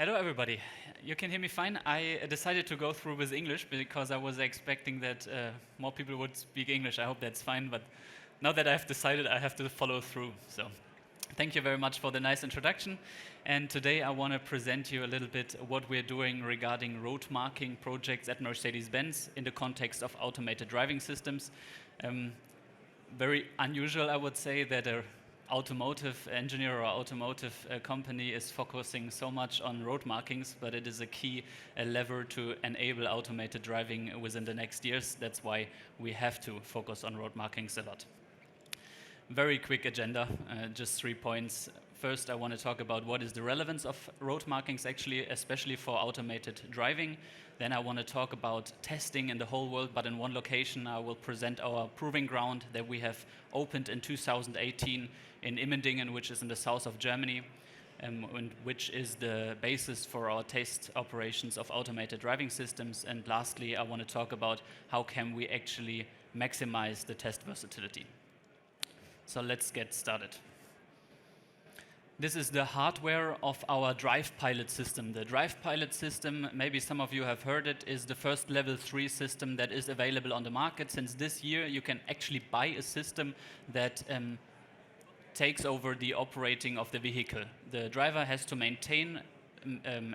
Hello, everybody. You can hear me fine. I decided to go through with English because I was expecting that more people would speak English. I hope that's fine, but now that I've decided, I have to follow through. So, thank you very much for the nice introduction. And today I want to present you a little bit what we're doing regarding road marking projects at Mercedes-Benz in the context of automated driving systems. Very unusual, I would say, that a automotive engineer or automotive company is focusing so much on road markings, but it is a key lever to enable automated driving within the next years. That's why we have to focus on road markings a lot. Very quick agenda, just 3 points. First, I want to talk about what is the relevance of road markings actually, especially for automated driving. Then I want to talk about testing in the whole world, but in one location I will present our proving ground that we have opened in 2018 in Immendingen, which is in the south of Germany, and which is the basis for our test operations of automated driving systems. And lastly, I want to talk about how can we actually maximize the test versatility. So let's get started. This is the hardware of our Drive Pilot system. The Drive Pilot system, maybe some of you have heard it, is the first level 3 system that is available on the market. Since this year, you can actually buy a system that takes over the operating of the vehicle. The driver has to maintain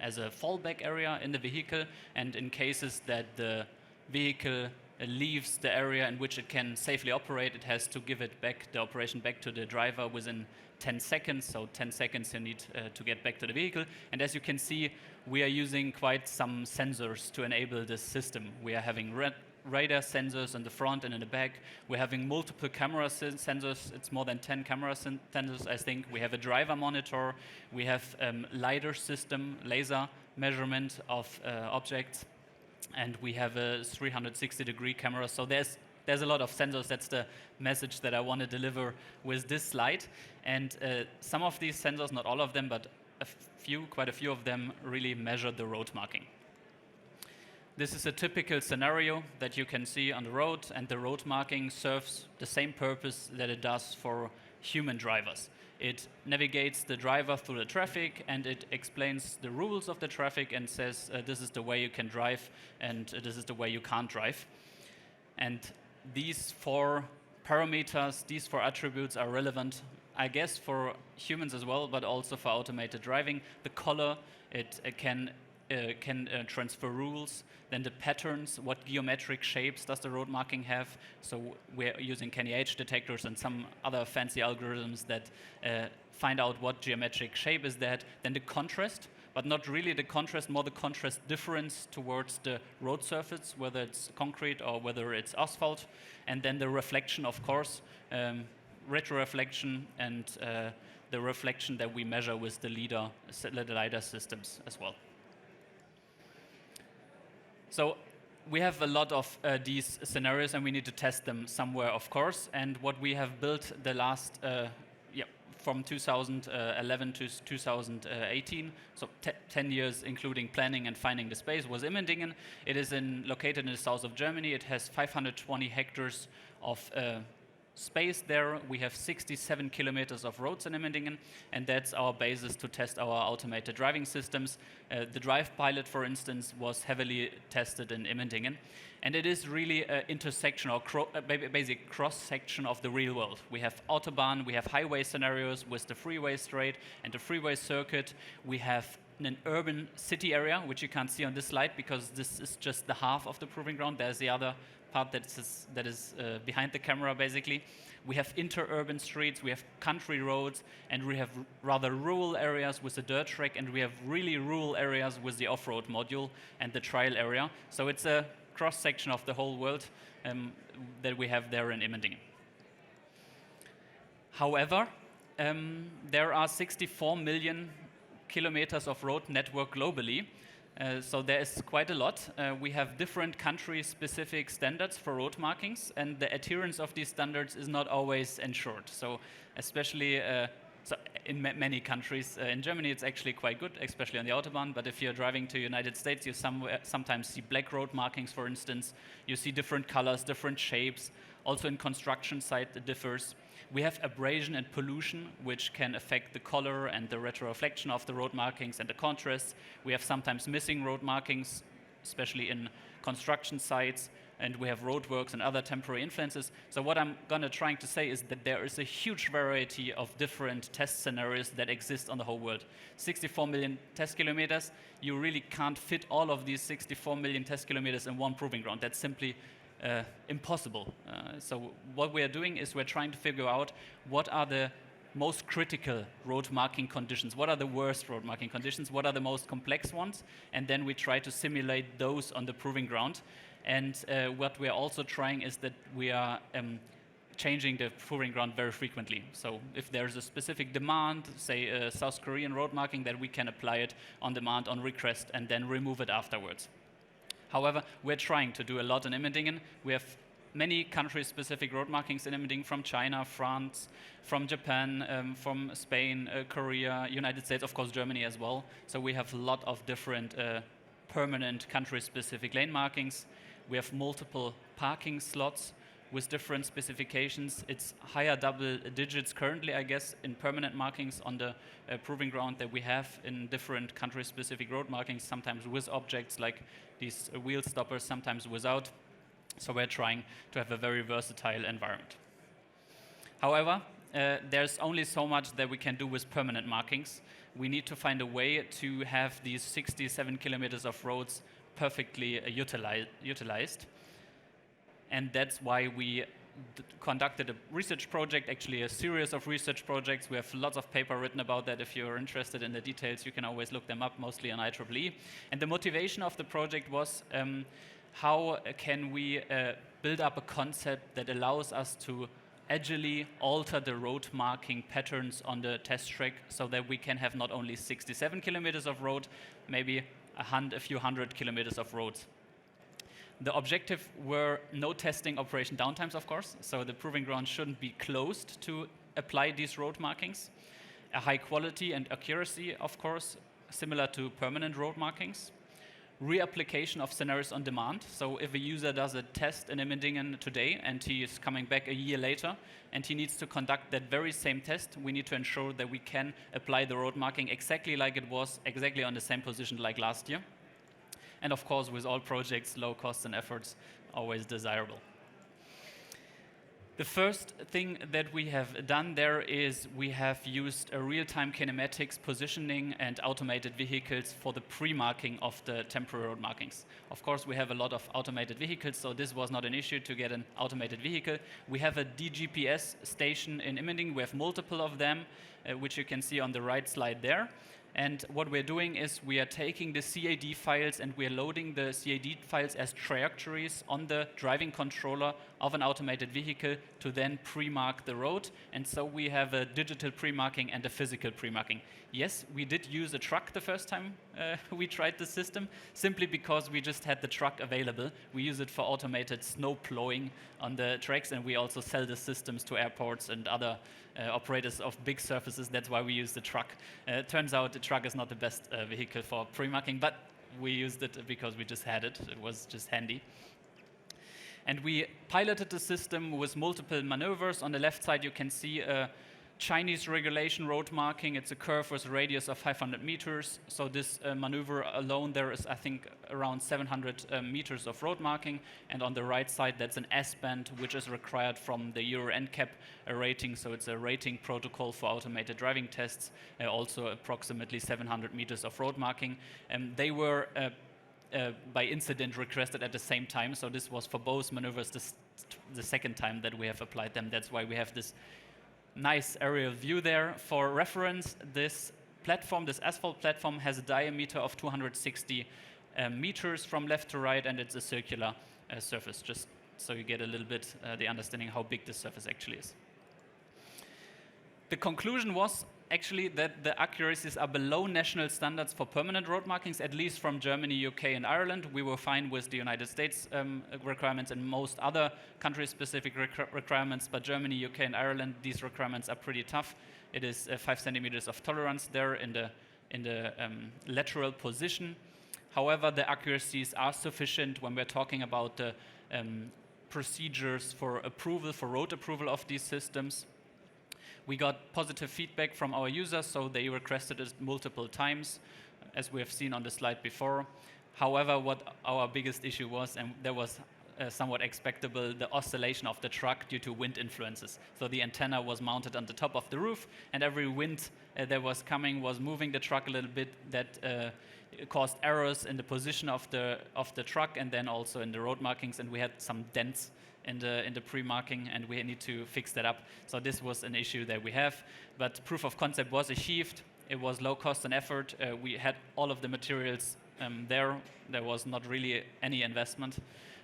as a fallback area in the vehicle, and in cases that the vehicle leaves the area in which it can safely operate, it has to give it back, the operation back to the driver within 10 seconds. So 10 seconds you need to get back to the vehicle. And as you can see, we are using quite some sensors to enable this system. We are having radar sensors in the front and in the back. We're having multiple camera sensors. It's more than 10 camera sensors, I think. We have a driver monitor. We have LiDAR system, laser measurement of objects. And we have a 360-degree camera. So there's a lot of sensors. That's the message that I want to deliver with this slide. And some of these sensors, not all of them, but quite a few of them really measure the road marking. This is a typical scenario that you can see on the road, and the road marking serves the same purpose that it does for human drivers. It navigates the driver through the traffic, and it explains the rules of the traffic and says this is the way you can drive and this is the way you can't drive. And these 4 parameters, these 4 attributes are relevant, I guess, for humans as well, but also for automated driving. The color, it can transfer rules. Then the patterns, what geometric shapes does the road marking have? So we're using KNH detectors and some other fancy algorithms that find out what geometric shape is that. Then the contrast, but not really the contrast, more the contrast difference towards the road surface, whether it's concrete or whether it's asphalt. And then the reflection, of course, retroreflection and the reflection that we measure with the LiDAR systems as well. So we have a lot of these scenarios, and we need to test them somewhere, of course. And what we have built the last, from 2011 to 2018, so 10 years including planning and finding the space, was Immendingen. It is located in the south of Germany. It has 520 hectares of space there. We have 67 kilometers of roads in Immendingen, and that's our basis to test our automated driving systems. The Drive Pilot, for instance, was heavily tested in Immendingen, and it is really an intersection or basic cross-section of the real world. We have Autobahn, we have highway scenarios with the freeway straight and the freeway circuit. We have an urban city area, which you can't see on this slide because this is just the half of the proving ground. There's the other part that is behind the camera, basically. We have interurban streets, we have country roads, and we have rather rural areas with the dirt track, and we have really rural areas with the off-road module and the trial area. So it's a cross-section of the whole world that we have there in Immendingen. However, there are 64 million kilometers of road network globally. So there is quite a lot. We have different country-specific standards for road markings, and the adherence of these standards is not always ensured. So especially in many countries, in Germany it's actually quite good, especially on the Autobahn, but if you're driving to the United States, you sometimes see black road markings, for instance. You see different colors, different shapes. Also in construction site it differs. We have abrasion and pollution, which can affect the color and the retroreflection of the road markings and the contrast. We have sometimes missing road markings, especially in construction sites, and we have roadworks and other temporary influences. So what I'm gonna trying to say is that there is a huge variety of different test scenarios that exist on the whole world. 64 million test kilometers, you really can't fit all of these 64 million test kilometers in one proving ground. That's simply impossible. So what we are doing is we're trying to figure out what are the most critical road marking conditions, what are the worst road marking conditions, what are the most complex ones, and then we try to simulate those on the proving ground. And what we are also trying is that we are changing the proving ground very frequently. So if there's a specific demand, say a South Korean road marking, that we can apply it on demand, on request, and then remove it afterwards. However, we're trying to do a lot in Immendingen. We have many country-specific road markings in Immendingen from China, France, from Japan, from Spain, Korea, United States, of course Germany as well. So we have a lot of different permanent country-specific lane markings. We have multiple parking slots with different specifications. It's higher double digits currently, I guess, in permanent markings on the proving ground that we have in different country-specific road markings, sometimes with objects like these wheel stoppers, sometimes without. So we're trying to have a very versatile environment. However, there's only so much that we can do with permanent markings. We need to find a way to have these 67 kilometers of roads perfectly utilized. And that's why we conducted a research project, actually a series of research projects. We have lots of paper written about that. If you're interested in the details, you can always look them up, mostly on IEEE. And the motivation of the project was how can we build up a concept that allows us to agilely alter the road marking patterns on the test track so that we can have not only 67 kilometers of road, maybe a few hundred kilometers of roads. The objective were no testing operation downtimes, of course, so the proving ground shouldn't be closed to apply these road markings. A high quality and accuracy, of course, similar to permanent road markings. Reapplication of scenarios on demand, so if a user does a test in Immendingen today and he is coming back a year later and he needs to conduct that very same test, we need to ensure that we can apply the road marking exactly like it was, exactly on the same position like last year. And of course, with all projects, low costs and efforts always desirable. The first thing that we have done there is we have used a real-time kinematics positioning and automated vehicles for the pre-marking of the temporary road markings. Of course, we have a lot of automated vehicles, so this was not an issue to get an automated vehicle. We have a DGPS station in Immendingen. We have multiple of them, which you can see on the right slide there. And what we're doing is we are taking the CAD files and we're loading the CAD files as trajectories on the driving controller of an automated vehicle to then pre-mark the road. And so we have a digital pre-marking and a physical pre-marking. Yes, we did use a truck the first time we tried the system, simply because we just had the truck available. We use it for automated snow plowing on the tracks, and we also sell the systems to airports and other operators of big surfaces. That's why we use the truck. Turns out the truck is not the best vehicle for pre-marking, but we used it because we just had it. It was just handy. And we piloted the system with multiple maneuvers. On the left side, you can see a Chinese regulation road marking. It's a curve with a radius of 500 meters. So this maneuver alone, there is, I think, around 700 meters of road marking. And on the right side, that's an S-band, which is required from the Euro NCAP rating. So it's a rating protocol for automated driving tests, also approximately 700 meters of road marking. They were by incident requested at the same time. So this was for both maneuvers the second time that we have applied them. That's why we have this nice aerial view there. For reference, this platform, this asphalt platform, has a diameter of 260 meters from left to right, and it's a circular surface, just so you get a little bit the understanding how big this surface actually is. The conclusion was actually that the accuracies are below national standards for permanent road markings, at least from Germany, UK, and Ireland. We were fine with the United States requirements and most other country-specific requirements, but Germany, UK, and Ireland, these requirements are pretty tough. It is 5 centimeters of tolerance there in the lateral position. However, the accuracies are sufficient when we're talking about the procedures for approval, for road approval of these systems. We got positive feedback from our users, so they requested it multiple times, as we have seen on the slide before. However, what our biggest issue was, and that was somewhat expectable, the oscillation of the truck due to wind influences. So the antenna was mounted on the top of the roof, and every wind that was coming was moving the truck a little bit. That caused errors in the position of the truck, and then also in the road markings, and we had some dents in the pre-marking, and we need to fix that up. So this was an issue that we have, but proof of concept was achieved. It was low cost and effort. We had all of the materials there. There was not really any investment.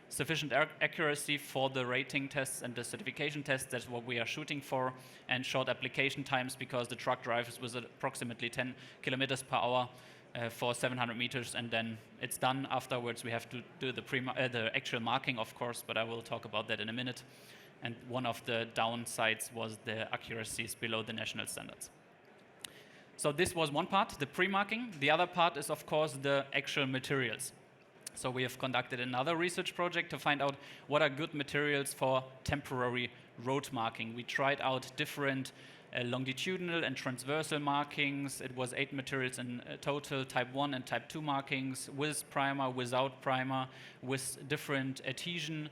Sufficient accuracy for the rating tests and the certification tests, that's what we are shooting for, and short application times because the truck drives with approximately 10 kilometers per hour for 700 meters, and then it's done. Afterwards, we have to do the actual marking, of course, but I will talk about that in a minute. And one of the downsides was the accuracies below the national standards. So this was one part, the pre-marking. The other part is, of course, the actual materials. So we have conducted another research project to find out what are good materials for temporary road marking. We tried out different longitudinal and transversal markings. It was 8 materials in total, type 1 and type 2 markings, with primer, without primer, with different adhesives,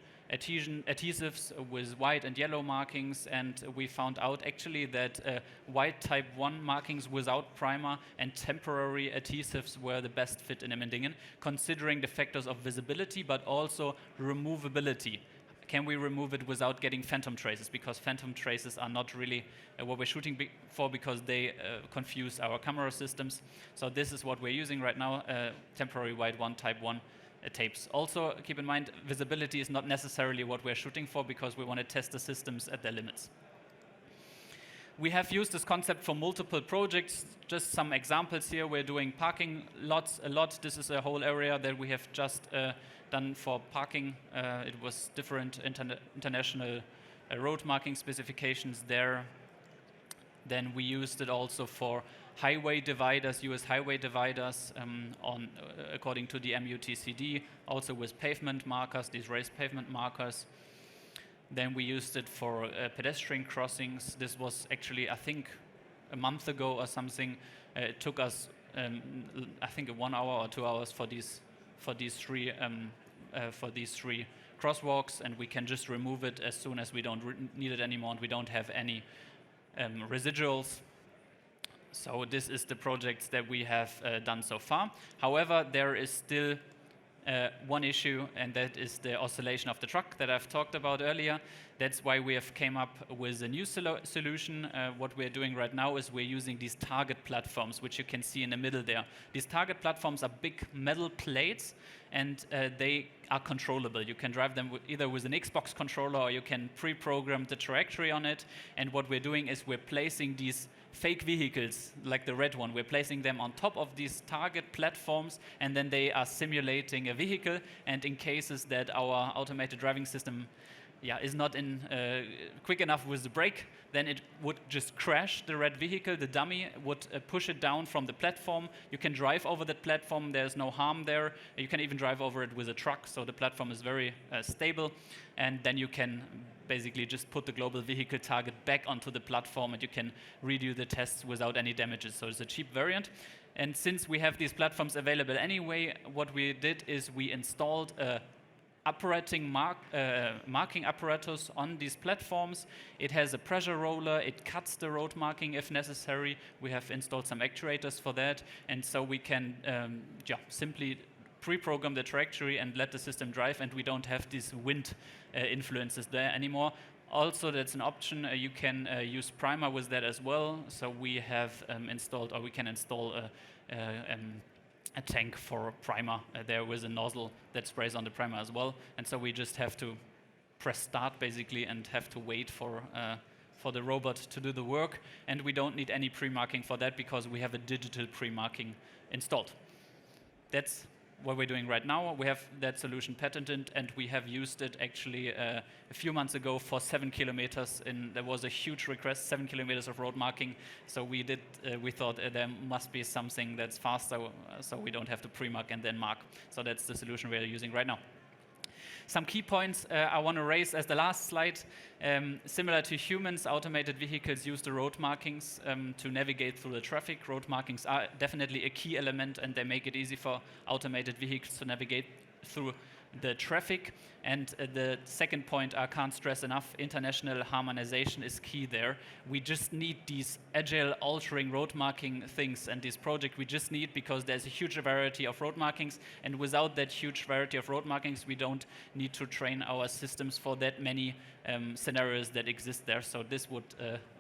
with white and yellow markings, and we found out actually that white type 1 markings without primer and temporary adhesives were the best fit in Emmendingen, considering the factors of visibility but also removability. Can we remove it without getting phantom traces? Because phantom traces are not really what we're shooting for, because they confuse our camera systems. So this is what we're using right now, temporary white 1 type 1 tapes. Also, keep in mind, visibility is not necessarily what we're shooting for, because we want to test the systems at their limits. We have used this concept for multiple projects. Just some examples here. We're doing parking lots a lot. This is a whole area that we have just done for parking. It was different international road marking specifications there. Then we used it also for highway dividers, US highway dividers, according to the MUTCD, also with pavement markers, these raised pavement markers. Then we used it for pedestrian crossings. This was actually, I think, a month ago or something. It took us, I think, 1 hour or 2 hours for these three crosswalks, and we can just remove it as soon as we don't need it anymore, and we don't have any residuals. So this is the projects that we have done so far. However, there is still one issue, and that is the oscillation of the truck that I've talked about earlier. That's why we have came up with a new solution. What we're doing right now is we're using these target platforms, which you can see in the middle there. These target platforms are big metal plates, and they are controllable. You can drive them either with an Xbox controller, or you can pre-program the trajectory on it. And what we're doing is we're placing these fake vehicles, like the red one, we're placing them on top of these target platforms, and then they are simulating a vehicle. And in cases that our automated driving system is not quick enough with the brake, then it would just crash the red vehicle. The dummy would push it down from the platform. You can drive over that platform. There's no harm there. You can even drive over it with a truck, so the platform is very stable. And then you can basically just put the global vehicle target back onto the platform, and you can redo the tests without any damages. So it's a cheap variant. And since we have these platforms available anyway, what we did is we installed a marking apparatus on these platforms. It has a pressure roller. It cuts the road marking if necessary. We have installed some actuators for that, and so we can simply pre-program the trajectory and let the system drive, and we don't have these wind influences there anymore. Also, that's an option. You can use primer with that as well. So we have installed, or we can install a tank for primer there with a nozzle that sprays on the primer as well. And so we just have to press start basically and have to wait for the robot to do the work. And we don't need any pre-marking for that, because we have a digital pre-marking installed. That's what we're doing right now. We have that solution patented, and we have used it actually a few months ago for 7 kilometers. There was a huge request, 7 kilometers of road marking. So we thought there must be something that's faster, so we don't have to pre-mark and then mark. So that's the solution we're using right now. Some key points I want to raise as the last slide. Similar to humans, automated vehicles use the road markings to navigate through the traffic. Road markings are definitely a key element, and they make it easy for automated vehicles to navigate through the traffic. And the second point I can't stress enough, international harmonization is key there. We just need these agile altering road marking things, and this project we just need because there's a huge variety of road markings, and without that huge variety of road markings we don't need to train our systems for that many scenarios that exist there. So this would,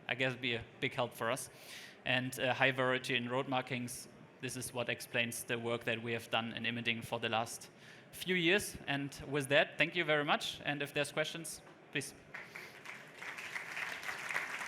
I guess, be a big help for us. And high variety in road markings, this is what explains the work that we have done in imaging for the last few years. And with that, thank you very much. And if there's questions, please.